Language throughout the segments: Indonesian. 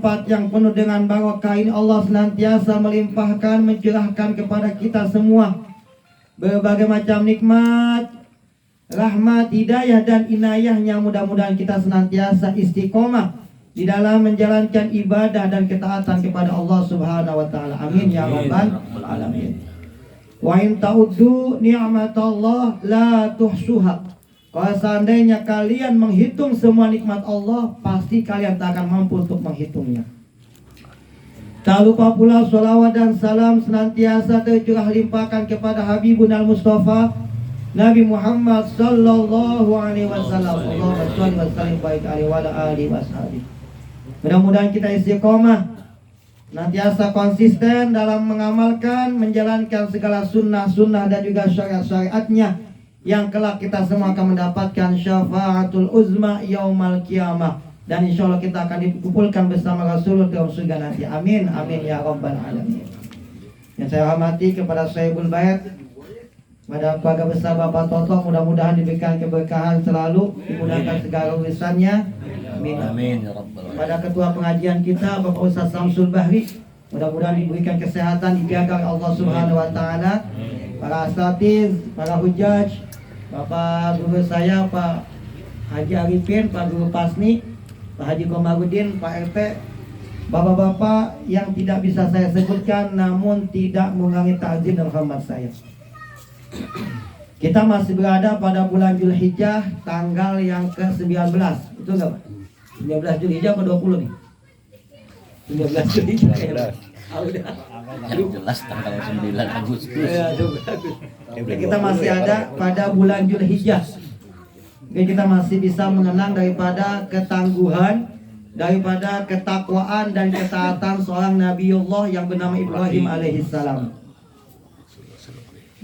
tempat yang penuh dengan barokah ini Allah senantiasa melimpahkan, mencurahkan kepada kita semua berbagai macam nikmat, rahmat, hidayah dan inayahnya. Mudah-mudahan kita senantiasa istiqomah di dalam menjalankan ibadah dan ketaatan kepada Allah Subhanahu wa taala. Amin ya rabbal alamin. Wa in ta'uddu ni'matallah la tuhsuha. Kalau seandainya kalian menghitung semua nikmat Allah, pasti kalian tak akan mampu untuk menghitungnya. Tak lupa pula sholawat dan salam senantiasa tercurah limpahkan kepada Habibun al-Mustafa Nabi Muhammad sallallahu alaihi wasallam. Allahumma shalli wa sallim baik alaihi wa alihi washabihi. Mudah-mudahan kita istiqomah, senantiasa konsisten dalam mengamalkan, menjalankan segala sunnah-sunnah dan juga syariat-syariatnya, yang kelak kita semua akan mendapatkan syafaatul uzma yaumal qiyamah, dan insya Allah kita akan dikumpulkan bersama Rasulullah dalam surga nanti. Amin amin ya rabbal alamin. Yang saya hormati kepada Sahibul Bait, pada keluarga besar Bapak Toto, mudah-mudahan diberikan keberkahan selalu, dimudahkan segala urusannya. Amin amin ya rabbal alamin. Pada ketua pengajian kita Bapak Ustaz Samsul Bahri, mudah-mudahan diberikan kesehatan, dijaga oleh Allah Subhanahu wa taala. Para asatiz, para hujaj, Bapak guru saya Pak Haji Arifin, Pak Guru Pasni, Pak Haji Komarudin, Pak RT, bapak-bapak yang tidak bisa saya sebutkan namun tidak mengurangi ta'zim dan hormat saya. Kita masih berada pada bulan Zulhijjah, tanggal yang ke-19. Itu enggak Pak? 19 Zulhijjah atau 20 nih? 19 Zulhijjah ya. Jelas tanggal 9 Agustus. Kita masih ada pada bulan Zulhijjah. Kita masih bisa mengenang daripada ketangguhan, daripada ketakwaan dan ketaatan seorang Nabiullah yang bernama Ibrahim alaihissalam.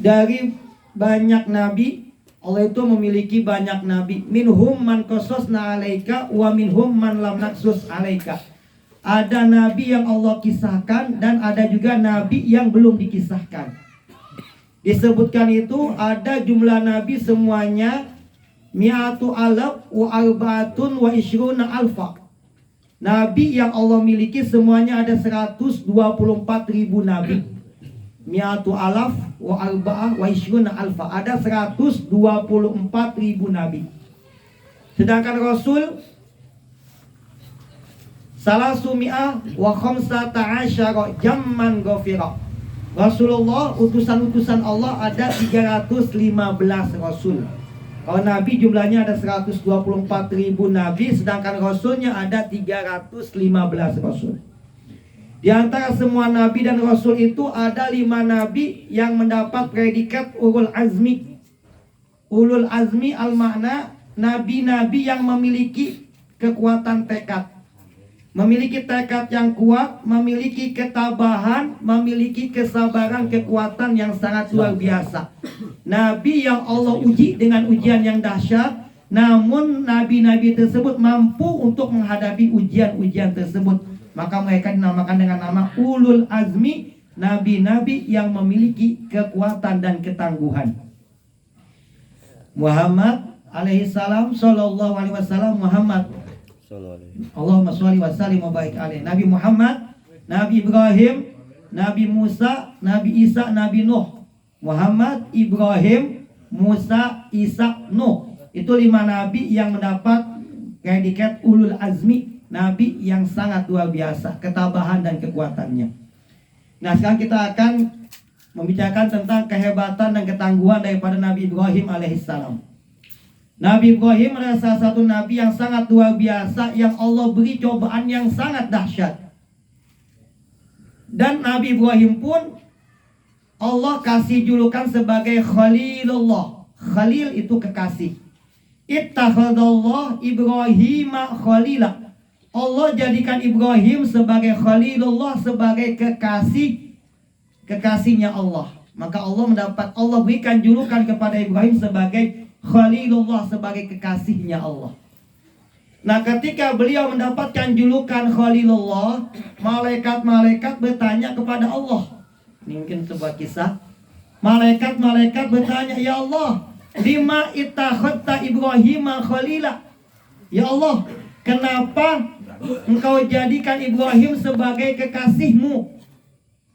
Dari banyak nabi, Allah itu memiliki banyak nabi. Minhum man qasasna alaika wa minhum man lam naqsus alaika. Ada nabi yang Allah kisahkan dan ada juga nabi yang belum dikisahkan. Disebutkan itu ada jumlah nabi semuanya mi'atu alaf wa arbaatun wa ishruna alfa. Nabi yang Allah miliki semuanya ada 124.000 nabi. Mi'atu alaf wa arba'ah wa ishruna alfa. Ada 124.000 nabi. Sedangkan Rasul salasumi'ah wa khamsata asyara jamman ghafira. Rasulullah, utusan-utusan Allah ada 315 Rasul. Kalau Nabi jumlahnya ada 124.000 Nabi, sedangkan Rasulnya ada 315 Rasul. Di antara semua Nabi dan Rasul itu ada 5 Nabi yang mendapat predikat Ulul Azmi. Ulul Azmi al-makna Nabi-Nabi yang memiliki kekuatan tekad, memiliki tekad yang kuat, memiliki ketabahan, memiliki kesabaran, kekuatan yang sangat luar biasa. Nabi yang Allah uji dengan ujian yang dahsyat, namun nabi-nabi tersebut mampu untuk menghadapi ujian-ujian tersebut. Maka mereka dinamakan dengan nama Ulul Azmi, nabi-nabi yang memiliki kekuatan dan ketangguhan. Muhammad alaihissalam, sallallahu alaihi wasallam, Muhammad Allahumma sholli wa sallim wa barik alaihi. Nabi Muhammad, Nabi Ibrahim, Nabi Musa, Nabi Isa, Nabi Nuh. Muhammad, Ibrahim, Musa, Isa, Nuh. Itu 5 nabi yang mendapat predikat Ulul Azmi, nabi yang sangat luar biasa ketabahan dan kekuatannya. Nah, sekarang kita akan membicarakan tentang kehebatan dan ketangguhan daripada Nabi Ibrahim alaihissalam. Nabi Ibrahim adalah salah satu nabi yang sangat luar biasa, yang Allah beri cobaan yang sangat dahsyat. Dan Nabi Ibrahim pun Allah kasih julukan sebagai Khalilullah. Khalil itu kekasih. Ittakhadallah Ibrahima khalila. Allah jadikan Ibrahim sebagai Khalilullah, sebagai kekasihnya Allah. Maka Allah berikan julukan kepada Ibrahim sebagai Khalilullah, sebagai kekasihnya Allah. Nah, ketika beliau mendapatkan julukan Khalilullah, malaikat-malaikat bertanya kepada Allah. Ini mungkin sebuah kisah. Malaikat-malaikat bertanya, "Ya Allah, lima ittakhadta Ibrahima khalila?" Ya Allah, kenapa engkau jadikan Ibrahim sebagai kekasihmu?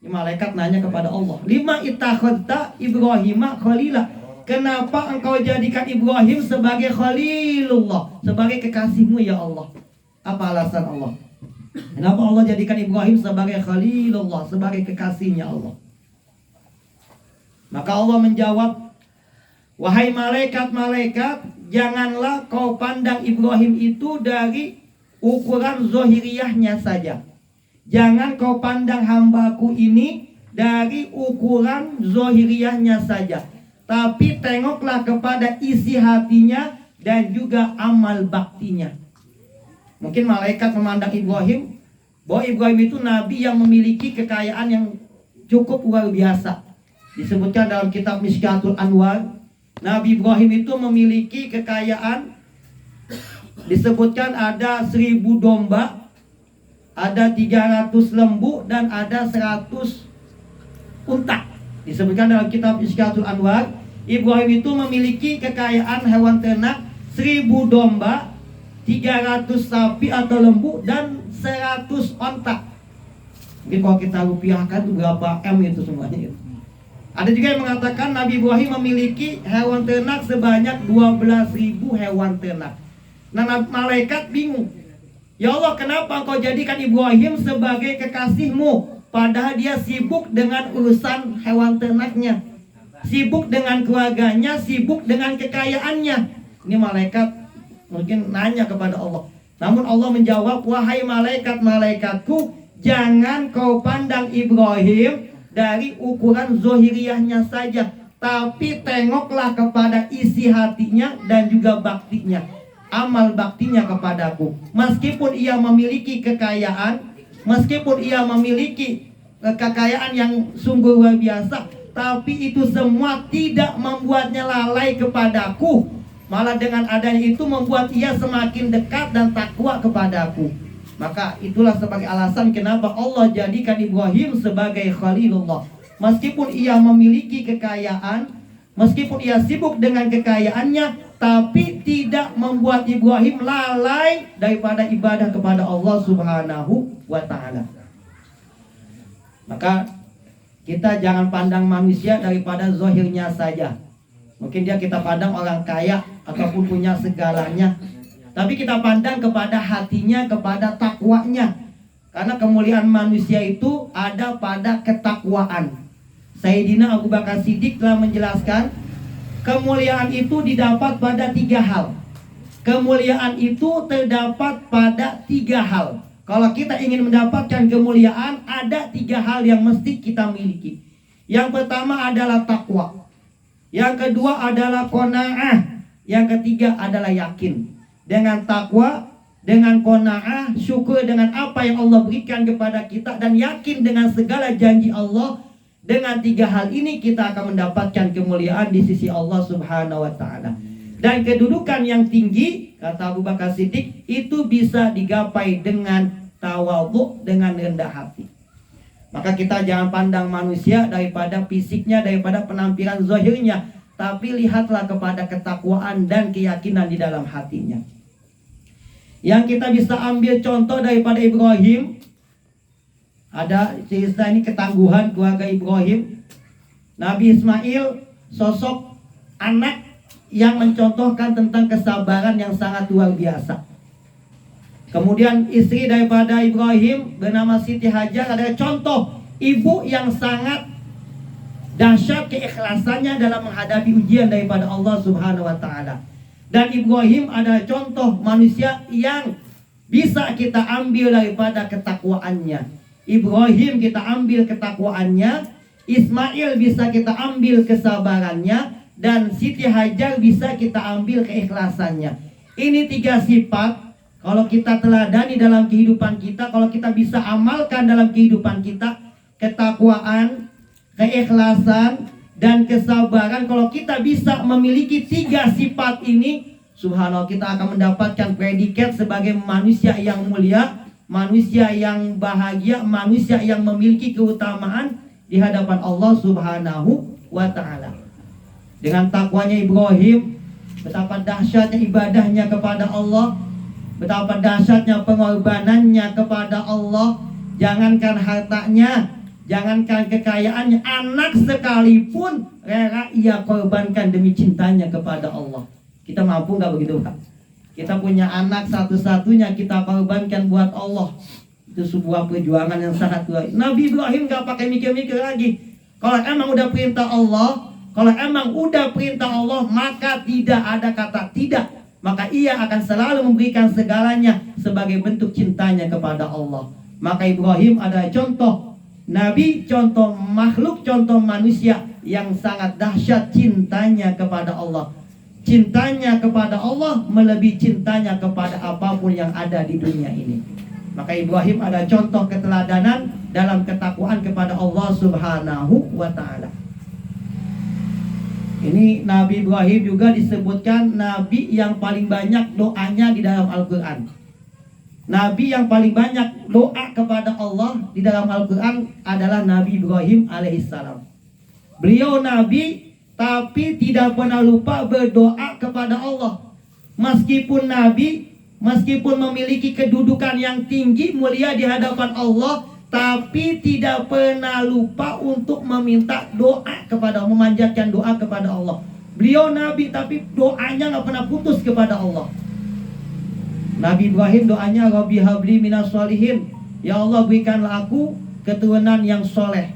Ini malaikat nanya kepada Allah, lima ittakhadta Ibrahima khalila, kenapa engkau jadikan Ibrahim sebagai khalilullah, sebagai kekasihmu ya Allah? Apa alasan Allah? Kenapa Allah jadikan Ibrahim sebagai khalilullah, sebagai kekasihnya Allah? Maka Allah menjawab, wahai malaikat-malaikat, janganlah kau pandang Ibrahim itu dari ukuran zohiriyahnya saja. Jangan kau pandang hambaku ini dari ukuran zohiriyahnya saja, tapi tengoklah kepada isi hatinya dan juga amal baktinya. Mungkin malaikat memandang Ibrahim bahwa Ibrahim itu nabi yang memiliki kekayaan yang cukup luar biasa. Disebutkan dalam kitab Mishkatul Anwar, Nabi Ibrahim itu memiliki kekayaan, disebutkan ada 1000 domba, ada 300 lembu, dan ada 100 unta. Disebutkan dalam kitab Mishkatul Anwar, Ibrahim itu memiliki kekayaan hewan ternak 1000 domba, 300 sapi atau lembu, dan 100 onta. Mungkin kalau kita rupiahkan itu berapa M itu semuanya itu. Ada juga yang mengatakan Nabi Ibrahim memiliki hewan ternak sebanyak 12.000 hewan ternak. Nah, malaikat bingung, ya Allah, kenapa engkau jadikan Ibrahim sebagai kekasihmu, padahal dia sibuk dengan urusan hewan ternaknya, sibuk dengan keluarganya, sibuk dengan kekayaannya. Ini malaikat mungkin nanya kepada Allah. Namun Allah menjawab, wahai malaikat-malaikatku, jangan kau pandang Ibrahim dari ukuran zohiriyahnya saja, tapi tengoklah kepada isi hatinya dan juga baktinya, amal baktinya kepadaku. Meskipun ia memiliki kekayaan, meskipun ia memiliki kekayaan yang sungguh luar biasa, tapi itu semua tidak membuatnya lalai kepadaku. Malah dengan adanya itu membuat ia semakin dekat dan takwa kepadaku. Maka itulah sebagai alasan kenapa Allah jadikan Ibrahim sebagai khalilullah. Meskipun ia memiliki kekayaan, meskipun ia sibuk dengan kekayaannya, tapi tidak membuat Ibrahim lalai daripada ibadah kepada Allah Subhanahu wa ta'ala. Maka kita jangan pandang manusia daripada zahirnya saja. Mungkin kita pandang orang kaya ataupun punya segalanya, tapi kita pandang kepada hatinya, kepada takwanya. Karena kemuliaan manusia itu ada pada ketakwaan. Sayyidina Abu Bakar Siddiq telah menjelaskan, kemuliaan itu didapat pada 3 hal. Kemuliaan itu terdapat pada 3 hal. Kalau kita ingin mendapatkan kemuliaan, ada 3 hal yang mesti kita miliki. Yang pertama adalah takwa. Yang kedua adalah qanaah. Yang ketiga adalah yakin. Dengan takwa, dengan qanaah, syukur dengan apa yang Allah berikan kepada kita, dan yakin dengan segala janji Allah. Dengan 3 hal ini kita akan mendapatkan kemuliaan di sisi Allah Subhanahu wa ta'ala. Dan kedudukan yang tinggi, kata Abu Bakar Siddiq, itu bisa digapai dengan tawadhu, dengan rendah hati. Maka kita jangan pandang manusia daripada fisiknya, daripada penampilan zahirnya, tapi lihatlah kepada ketakwaan dan keyakinan di dalam hatinya. Yang kita bisa ambil contoh daripada Ibrahim, ada cerita ini ketangguhan keluarga Ibrahim. Nabi Ismail sosok anak yang mencontohkan tentang kesabaran yang sangat luar biasa. Kemudian istri daripada Ibrahim bernama Siti Hajar adalah contoh ibu yang sangat dahsyat keikhlasannya dalam menghadapi ujian daripada Allah Subhanahu wa ta'ala. Dan Ibrahim adalah contoh manusia yang bisa kita ambil daripada ketakwaannya. Ibrahim kita ambil ketakwaannya, Ismail bisa kita ambil kesabarannya, dan Siti Hajar bisa kita ambil keikhlasannya. Ini 3 sifat kalau kita teladani dalam kehidupan kita, kalau kita bisa amalkan dalam kehidupan kita, ketakwaan, keikhlasan, dan kesabaran. Kalau kita bisa memiliki 3 sifat ini, subhanallah, kita akan mendapatkan predikat sebagai manusia yang mulia, manusia yang bahagia, manusia yang memiliki keutamaan di hadapan Allah Subhanahu wa ta'ala. Dengan takwanya Ibrahim, betapa dahsyatnya ibadahnya kepada Allah, betapa dahsyatnya pengorbanannya kepada Allah. Jangankan hartanya, jangankan kekayaannya, anak sekalipun rela ia korbankan demi cintanya kepada Allah. Kita mampu nggak begitu, Pak? Kita punya anak satu-satunya kita korbankan buat Allah. Itu sebuah perjuangan yang sangat luar biasa. Nabi Ibrahim nggak pakai mikir-mikir lagi. Kalau emang udah perintah Allah, maka tidak ada kata tidak. Maka ia akan selalu memberikan segalanya sebagai bentuk cintanya kepada Allah. Maka Ibrahim adalah contoh Nabi, contoh makhluk, contoh manusia yang sangat dahsyat cintanya kepada Allah. Cintanya kepada Allah melebihi cintanya kepada apapun yang ada di dunia ini. Maka Ibrahim adalah contoh keteladanan dalam ketakwaan kepada Allah Subhanahu wa ta'ala. Ini Nabi Ibrahim juga disebutkan Nabi yang paling banyak doanya di dalam Al-Quran. Nabi yang paling banyak doa kepada Allah di dalam Al-Quran adalah Nabi Ibrahim alaihissalam. Beliau Nabi tapi tidak pernah lupa berdoa kepada Allah. Meskipun Nabi, meskipun memiliki kedudukan yang tinggi mulia di hadapan Allah, tapi tidak pernah lupa untuk meminta doa kepada, memanjatkan doa kepada Allah. Beliau Nabi tapi doanya nggak pernah putus kepada Allah. Nabi Ibrahim doanya, Rabbi habli minas sholihin, ya Allah berikanlah aku keturunan yang soleh.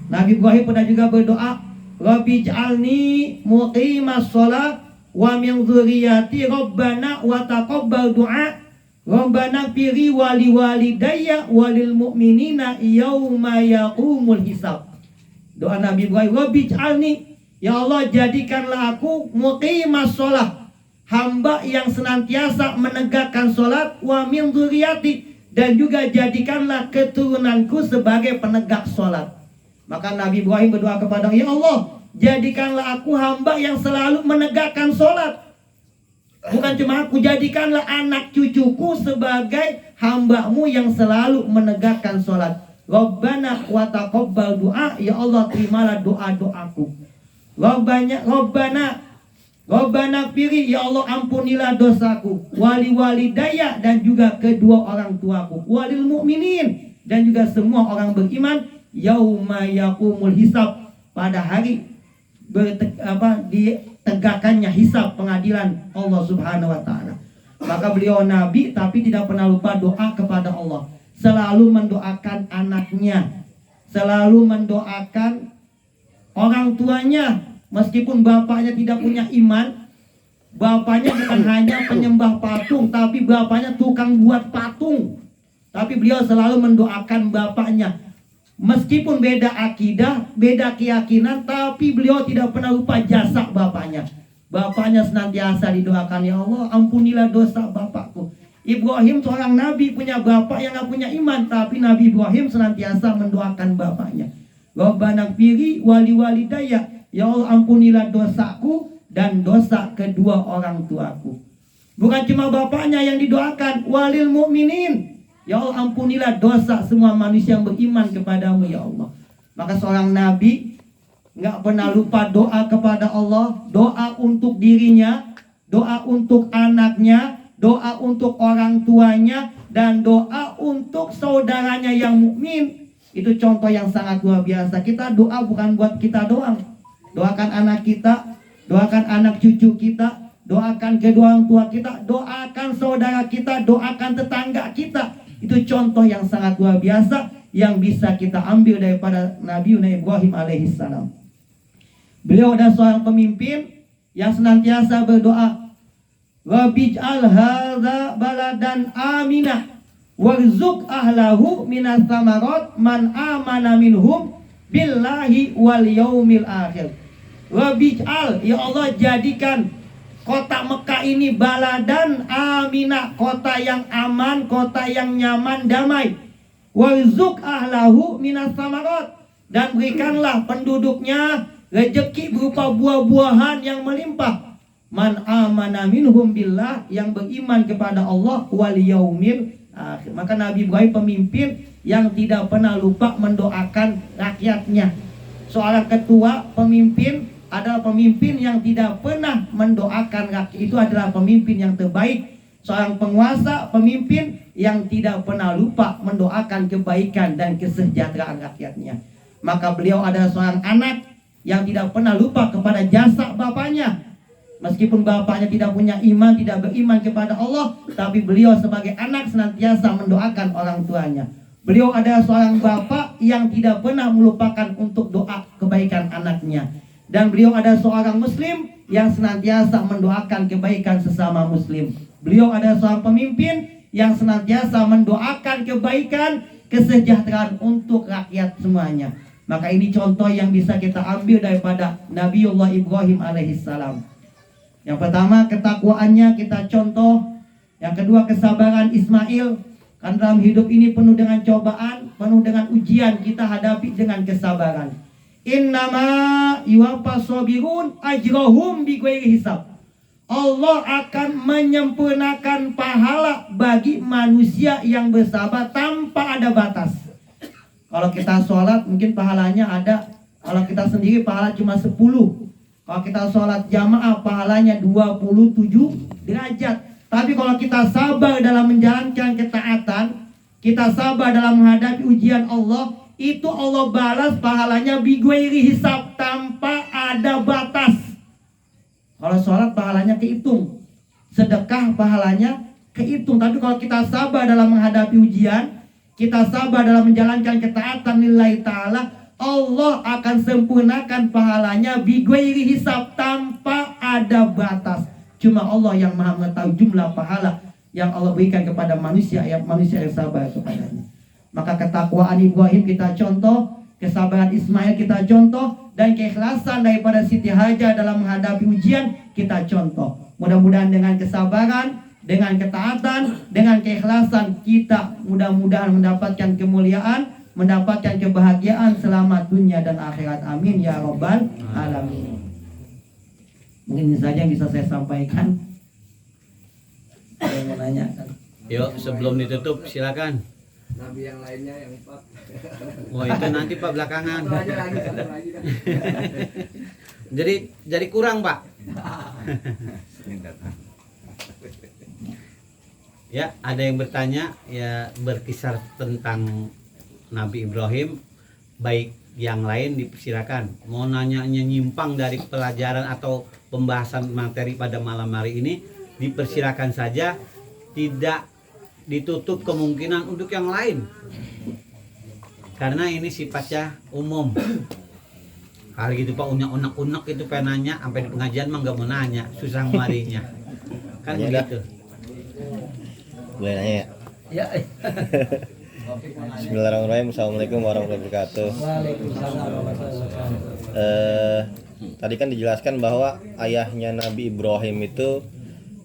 Nabi Ibrahim pernah juga berdoa, Rabbi ij'alni muqimas sholah wa min dzurriyyati rabbana wa taqabbal du'a. Rabbana firi wali walidayya walil mu'minina yauma yaqumul hisab. Doa Nabi Ibrahim, Rabbi ij'alni, ya Allah jadikanlah aku muqimas sholah, hamba yang senantiasa menegakkan sholat, wa min dzurriyyati, dan juga jadikanlah keturunanku sebagai penegak sholat. Maka Nabi Ibrahim berdoa kepada Allah, ya Allah jadikanlah aku hamba yang selalu menegakkan sholat. Bukan cuma aku, jadikanlah anak cucuku sebagai hamba-Mu yang selalu menegakkan sholat. Rabbana wa taqabbal du'a, ya Allah terimalah doa-doaku. Rabbana firi, ya Allah ampunilah dosaku. Wali walidayya, dan juga kedua orang tuaku. Walil mu'minin, dan juga semua orang beriman. Yauma yaqumul hisab, pada hari ditegakkannya hisab, pengadilan Allah Subhanahu wa ta'ala. Maka beliau Nabi tapi tidak pernah lupa doa kepada Allah. Selalu mendoakan anaknya, selalu mendoakan orang tuanya. Meskipun bapaknya tidak punya iman, bapaknya bukan hanya penyembah patung, tapi bapaknya tukang buat patung, tapi beliau selalu mendoakan bapaknya. Meskipun beda akidah, beda keyakinan, tapi beliau tidak pernah lupa jasa bapaknya. Bapaknya senantiasa didoakan, ya Allah ampunilah dosa bapakku. Ibrahim seorang nabi, punya bapak yang gak punya iman, tapi Nabi Ibrahim senantiasa mendoakan bapaknya. Rabbana firi wali walidayya, ya Allah ampunilah dosaku dan dosa kedua orang tuaku. Bukan cuma bapaknya yang didoakan, walil mu'minin, ya Allah ampunilah dosa semua manusia yang beriman kepadamu ya Allah. Maka seorang nabi nggak pernah lupa doa kepada Allah. Doa untuk dirinya, doa untuk anaknya, doa untuk orang tuanya, dan doa untuk saudaranya yang mukmin. Itu contoh yang sangat luar biasa. Kita doa bukan buat kita doang. Doakan anak kita, doakan anak cucu kita, doakan kedua orang tua kita, doakan saudara kita, doakan tetangga kita. Itu contoh yang sangat luar biasa yang bisa kita ambil daripada Nabi Ibrahim alaihissalam. Beliau adalah seorang pemimpin yang senantiasa berdoa, Rabbij'al hadza baladan aminah warzuq ahlahu minas samarat man amana minhum billahi wal yaumil akhir. Rabbij'al, ya Allah jadikan kota Mekah ini baladan aminah, kota yang aman, kota yang nyaman, damai. Warzuq ahlahu minas samarat, dan berikanlah penduduknya rezeki berupa buah-buahan yang melimpah. Man amana minhum billah, yang beriman kepada Allah, wal yaumil akhir. Maka Nabi Ibrahim pemimpin yang tidak pernah lupa mendoakan rakyatnya. Seorang ketua pemimpin adalah pemimpin yang tidak pernah mendoakan rakyat. Itu adalah pemimpin yang terbaik. seorang penguasa, pemimpin yang tidak pernah lupa mendoakan kebaikan dan kesejahteraan rakyatnya. Maka beliau adalah seorang anak yang tidak pernah lupa kepada jasa bapaknya. Meskipun bapaknya tidak punya iman, tidak beriman kepada Allah, tapi beliau sebagai anak senantiasa mendoakan orang tuanya. Beliau adalah seorang bapak yang tidak pernah melupakan untuk doa kebaikan anaknya. Dan beliau adalah seorang muslim yang senantiasa mendoakan kebaikan sesama muslim. Beliau adalah seorang pemimpin yang senantiasa mendoakan kebaikan, kesejahteraan untuk rakyat semuanya. Maka ini contoh yang bisa kita ambil daripada Nabiullah Ibrahim alaihissalam. Yang pertama, ketakwaannya kita contoh. Yang kedua, kesabaran Ismail. Kan dalam hidup ini penuh dengan cobaan, penuh dengan ujian, kita hadapi dengan kesabaran. Innama yuwaffas sabirun ajrahum bighairi hisab. Allah akan menyempurnakan pahala bagi manusia yang bersabar tanpa ada batas. Kalau kita sholat mungkin pahalanya ada. Kalau kita sendiri pahala cuma 10. Kalau kita sholat jamaah pahalanya 27 derajat. Tapi kalau kita sabar dalam menjalankan ketaatan, kita sabar dalam menghadapi ujian Allah, itu Allah balas pahalanya bighairi hisab, tanpa ada batas. Kalau sholat pahalanya kehitung, sedekah pahalanya kehitung. Tapi kalau kita sabar dalam menghadapi ujian, kita sabar dalam menjalankan ketaatan lillahi ta'ala, Allah akan sempurnakan pahalanya bighairi hisab, tanpa ada batas. Cuma Allah yang maha mengetahui jumlah pahala yang Allah berikan kepada manusia yang sabar kepadanya. Maka ketakwaan Ibrahim kita contoh, kesabaran Ismail kita contoh, dan keikhlasan daripada Siti Hajar dalam menghadapi ujian kita contoh. Mudah-mudahan dengan kesabaran, dengan ketaatan, dengan keikhlasan kita mudah-mudahan mendapatkan kemuliaan, mendapatkan kebahagiaan selamat dunia dan akhirat. Amin ya rabbal alamin. Mungkin ini saja yang bisa saya sampaikan. Ada yang mau nanya kan? Yuk, sebelum ditutup silakan. Nabi yang lainnya yang 4. Oh, itu nanti Pak belakangan. Satu lagi. Jadi kurang, Pak. Ya, ada yang bertanya ya, berkisar tentang Nabi Ibrahim, baik yang lain dipersilakan. Mau nanyanya nyimpang dari pelajaran atau pembahasan materi pada malam hari ini, dipersilakan saja, tidak ditutup kemungkinan untuk yang lain. Karena ini sifatnya umum. Kalau gitu Pak unek-unek itu penanya sampai di pengajian mah nggak mau nanya, susah marinya. Kan Ya, begitu. Boleh nanya ya? Ya. Bismillahirrahmanirrahim. Assalamualaikum warahmatullahi wabarakatuh. Waalaikumsalam warahmatullahi wabarakatuh. Tadi kan dijelaskan bahwa ayahnya Nabi Ibrahim itu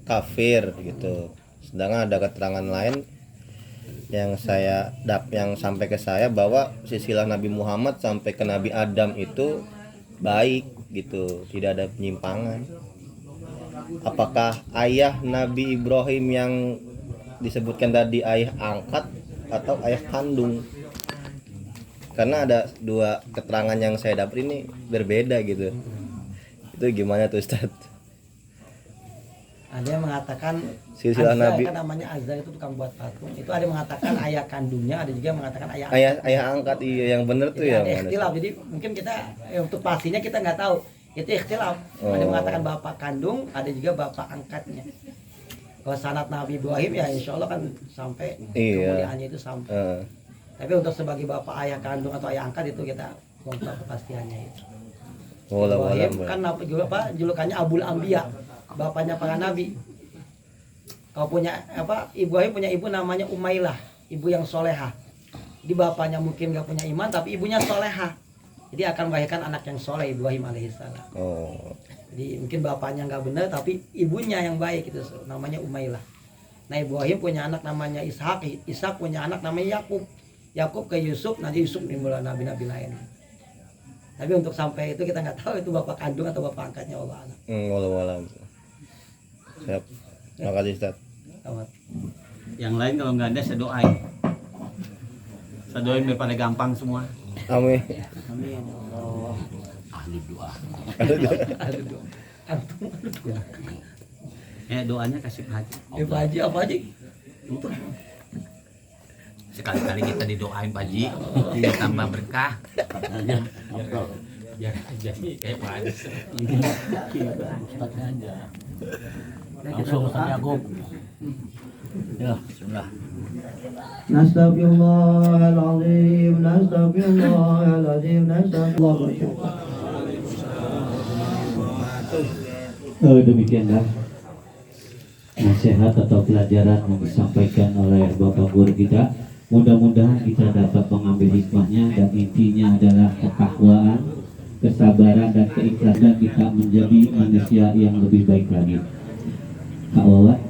kafir gitu. Sedangkan ada keterangan lain yang sampai ke saya bahwa silsilah Nabi Muhammad sampai ke Nabi Adam itu baik gitu, tidak ada penyimpangan. Apakah ayah Nabi Ibrahim yang disebutkan tadi ayah angkat atau ayah kandung? Karena ada dua keterangan yang saya dapat ini berbeda gitu. Itu gimana tuh Ustaz? Ada yang mengatakan Silsilah Azza, Nabi. kan namanya Azza itu tukang buat patung. Itu ada yang mengatakan ayah kandungnya, ada juga yang mengatakan ayah angkat. Ayah angkat, iya yang benar tuh Jadi ya. ada ikhtilaf. Jadi mungkin kita untuk pastinya kita nggak tahu. Itu ikhtilaf. Ada yang mengatakan bapak kandung, ada juga bapak angkatnya. Kalau sanad Nabi Ibrahim ya insya Allah kan sampai kemuliaannya itu sampai. Tapi untuk sebagai bapak ayah kandung atau ayah angkat itu kita belum tahu kepastiannya itu. Ibrahim kan julukannya Abul Anbiya, bapaknya para nabi. Kalau punya Ibrahim punya ibu namanya Umailah, ibu yang soleha. Di bapaknya mungkin nggak punya iman tapi ibunya soleha. Jadi akan melahirkan anak yang soleh, Ibrahim alaihissalam. Jadi mungkin bapaknya nggak benar tapi ibunya yang baik itu namanya Umailah. Nah Ibrahim punya anak namanya Ishak, Ishak punya anak namanya Yakub. Yakub ke Yusuf, nanti Yusuf nimbul nabi-nabi lain. Tapi untuk sampai itu kita nggak tahu itu bapak kandung atau bapak angkatnya Allah. Wallahualam. Siap. Terima kasih Ustaz. Yang lain kalau nggak ada saya doain. Saya doain biar pada gampang semua. Amin. Amin. Allah. Ahli doa. Doanya kasih Pak Haji. Pak Haji apa Haji? Sekali-kali kita didoain Pak Haji, biar tambah berkah. Biar jadi kayak Pak Haji. Ustaznya aja. Langsung Ustaz Yaqub. Ya, bismillah. Nastaghfirullahaladzim, nastaghfirullahaladzim, nastaghfirullah. Demikianlah nasihat atau pelajaran yang disampaikan oleh Bapak Guru kita. Mudah-mudahan kita dapat mengambil hikmahnya, dan intinya adalah ketakwaan, kesabaran, dan keikhlasan kita menjadi manusia yang lebih baik lagi. Kak Wawan,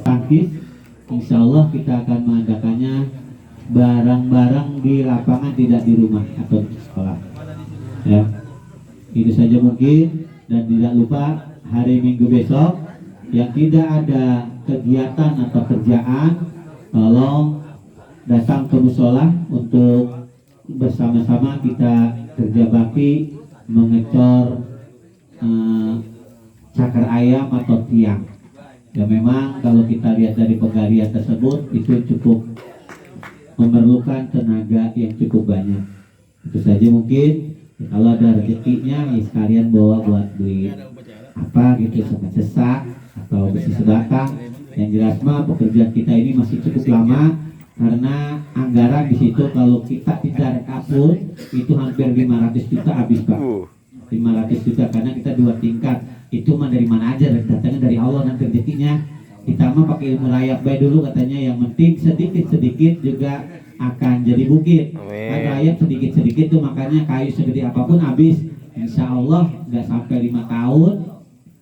tangkis, insya Allah kita akan mengadakannya barang-barang di lapangan, tidak di rumah atau di sekolah. Ya, itu saja mungkin. Dan tidak lupa hari Minggu besok yang tidak ada kegiatan atau kerjaan, tolong datang ke musola untuk bersama-sama kita kerja bakti mengecor cakar ayam atau tiang. Ya, memang kalau kita lihat dari penggalian tersebut itu cukup memerlukan tenaga yang cukup banyak. Itu saja mungkin. Kalau ada rezekinya ya sekalian bawa buat beli apa gitu, sesak atau besi sebatang. Yang jelas mah pekerjaan kita ini masih cukup lama, karena anggaran di situ kalau kita tidak kapur itu hampir 500 juta habis Pak. 500 juta karena kita 2 tingkat. Itu mah dari mana aja, datangnya dari Allah nanti rezekinya. Kita mah pakai ilmu layak baik dulu katanya, yang penting sedikit-sedikit juga akan jadi bukit. Kan rakyat sedikit-sedikit tuh, makanya kayu segede apapun habis. Insya Allah nggak sampai 5 tahun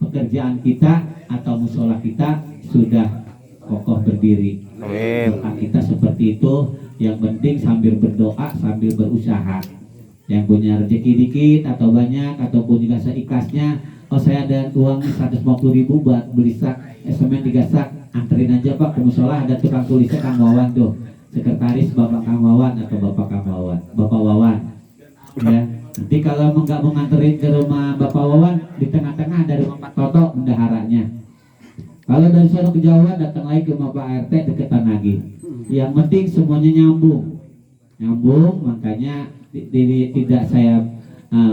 pekerjaan kita atau musola kita sudah kokoh berdiri. Doa kita seperti itu. Yang penting sambil berdoa, sambil berusaha. Yang punya rezeki dikit atau banyak ataupun juga seikhlasnya. Oh, saya ada uang 150.000 buat beli sak semen 3 sak, anterin aja Pak ke musola, ada tukang tulisnya Kang Wawan tuh. Sekretaris Bapak Kang Wawan atau Bapak Kang Wawan, Bapak Wawan. Ya, nanti kalau nggak mau nganterin ke rumah Bapak Wawan, di tengah-tengah ada rumah Pak Toto bendaharanya. Kalau dari sana kejauhan datang lagi ke rumah Pak RT, deketan lagi. Yang penting semuanya nyambung, makanya tidak saya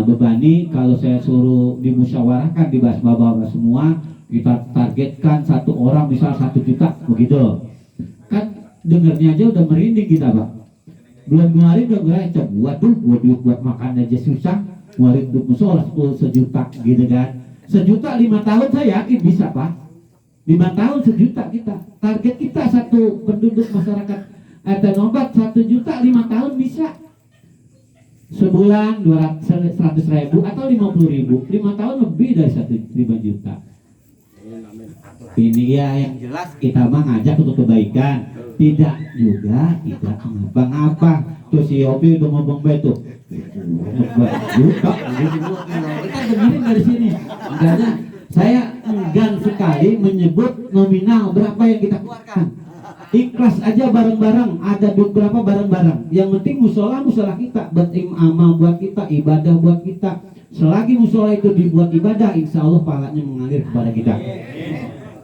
bebani. Kalau saya suruh dimusyawarahkan, dibahas bapak-bapak semua, kita targetkan satu orang misal 1 juta begitu. Kan dengarnya aja udah merinding kita Pak. Bulan kemarin udah ngerasa, waduh duit buat makan aja susah, ngeluarin duit musola 1 juta gitu kan. 1 juta 5 tahun saya yakin bisa Pak. 5 tahun 1 juta kita. Target kita satu penduduk masyarakat Nombat 1 juta 5 tahun bisa. Sebulan 100.000 atau 50.000. 5 tahun lebih dari 5 juta. Ini ya yang jelas kita mah ngajak untuk kebaikan. Tidak juga tidak mengapa-ngapa. Tuh si Yopi udah ngomong betul. Juta. Kita dengerin dari sini. Makanya saya enggan sekali menyebut nominal berapa yang kita keluarkan. Ikhlas aja bareng-bareng, ada duit berapa bareng-bareng. Yang penting musola kita, buat amal buat kita, ibadah buat kita. Selagi musola itu dibuat ibadah, insya Allah pahalanya mengalir kepada kita.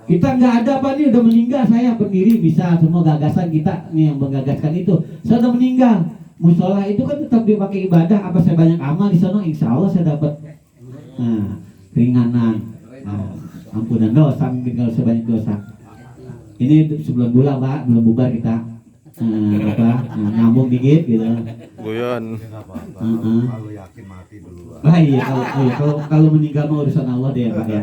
Kita nggak ada apa nih, udah meninggal, saya pendiri bisa semua gagasan kita nih yang menggagaskan itu. Saya udah meninggal, musola itu kan tetap dipakai ibadah. Apa saya banyak amal di sana, insya Allah saya dapat keringanan, ampunan dosa, mungkin kalau sebanyak dosa. Ini sebelum bulan Pak, belum bubar kita nyambung dikit gitu. Guyon. Kalau yakin mati dulu. Iya, kalau meninggal mah urusan Allah deh Pak ya.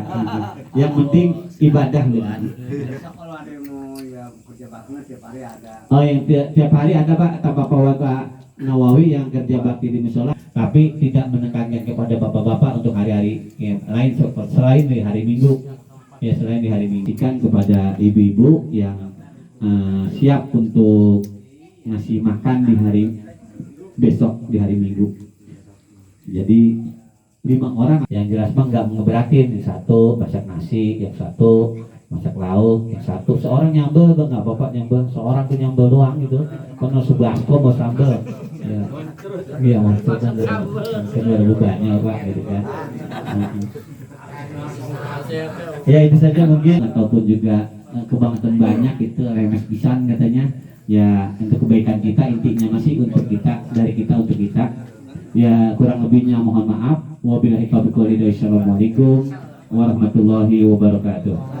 Yang penting ibadah loh. Kalau ada yang mau ya kerja bakti tiap hari ada. Oh, yang tiap hari ada Pak, Bapak Nawawi yang kerja bakti di musola, tapi tidak menekankan kepada bapak-bapak untuk hari-hari yang lain selain di hari Minggu. Ya, selain di hari Minggu kan kepada ibu-ibu yang siap untuk ngasih makan di hari besok, di hari Minggu. Jadi 5 orang yang jelas mah nggak ngeberatin. Yang satu masak nasi, yang satu masak lauk, yang satu seorang nyambel, nggak bapak nyambel, seorang tuh nyambel doang gitu. Kono sebasko mau sambel. Ya, iya maksudnya kan ada bebannya Pak gitu kan. Ya itu saja mungkin, ataupun juga kebangetan banyak itu remes pisan katanya. Ya untuk kebaikan kita, intinya masih untuk kita, dari kita untuk kita. Ya kurang lebihnya mohon maaf. Wabillahi taufiq wal hidayah. Assalamualaikum warahmatullahi wabarakatuh.